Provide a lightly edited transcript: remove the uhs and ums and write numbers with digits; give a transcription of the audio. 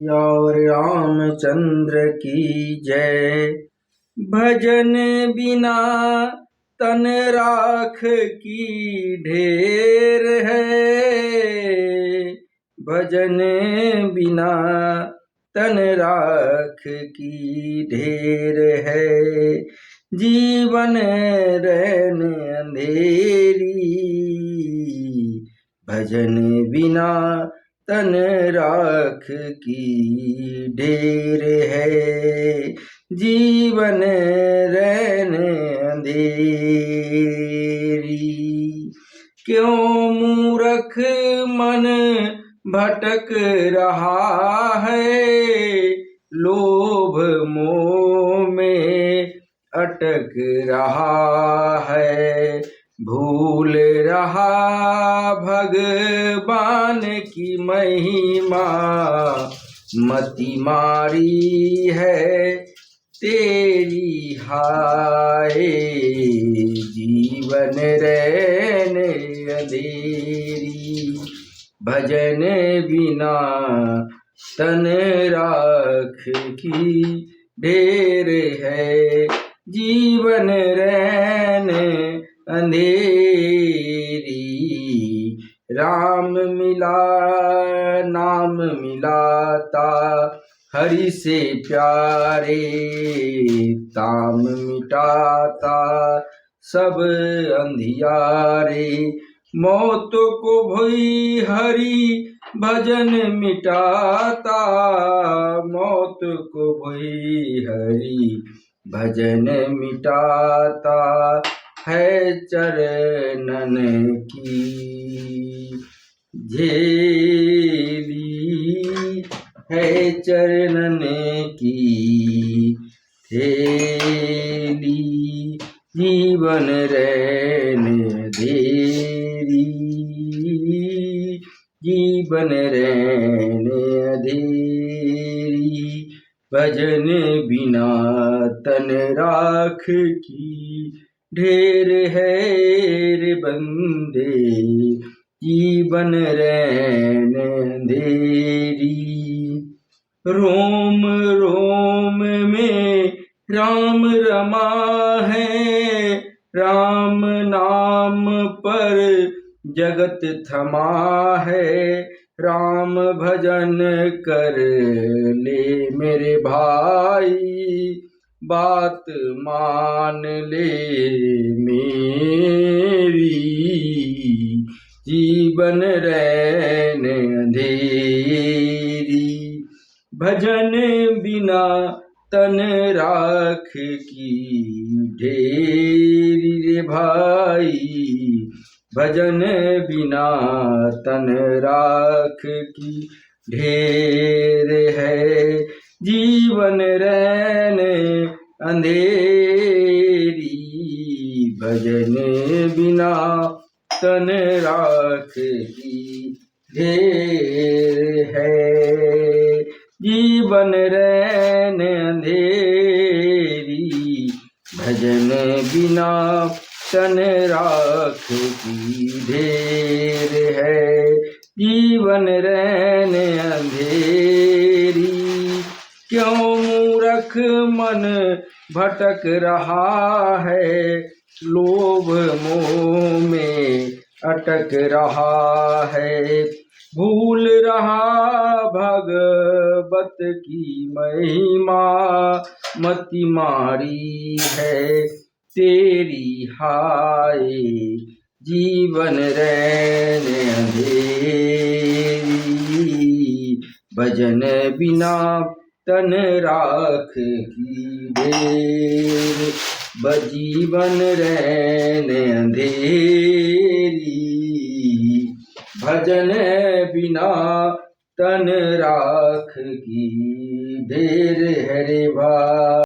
और रामचंद्र की जय। भजन बिना तन राख की ढेर है, भजन बिना तन राख की ढेर है। जीवन रैन अंधेरी, भजन बिना तन राख की ढेर है। जीवन रैन अंधेरी, क्यों मूर्ख मन भटक रहा है, लोभ मोह में अटक रहा है। भूल रहा भगवान की महिमा, मति मारी है तेरी हाय। जीवन रैन अंधेरी, भजन बिना तन राख की ढेर है। जीवन रैन अंधेरी, राम मिला नाम मिलाता हरि से प्यारे, ताम मिटाता सब अंधियारे। मौत को भई हरि भजन मिटाता, मौत को भई हरि भजन मिटाता है। चरणन की झेली है, चरणन की थेली। जीवन रैन अंधेरी, जीवन रैन अंधेरी। भजन बिना तन राख की ढेर है रे बंदे, जीवन रैन अंधेरी। रोम रोम में राम रमा है, राम नाम पर जगत थमा है। राम भजन कर ले मेरे भाई, बात मान ले मेरी। जीवन रैन अंधेरी, भजन बिना तन राख की ढेरी रे भाई। भजन बिना तन राख की ढेर है। जीवन रैन अंधेरी, भजन बिना तन राख की ढेर है। जीवन रैन अंधेरी, भजन बिना तन राख की ढेर है। जीवन रैन अंधेरी, क्यों मूर्ख मन भटक रहा है, लोभ मोह में अटक रहा है। भूल रहा भगवत की महिमा, मति मारी है तेरी हाय। जीवन रैन अंधेरी, भजन बिना तन राख की ढेर। जीवन रैन अंधेरी, भजन बिना तन राख की ढेर है रे भाई।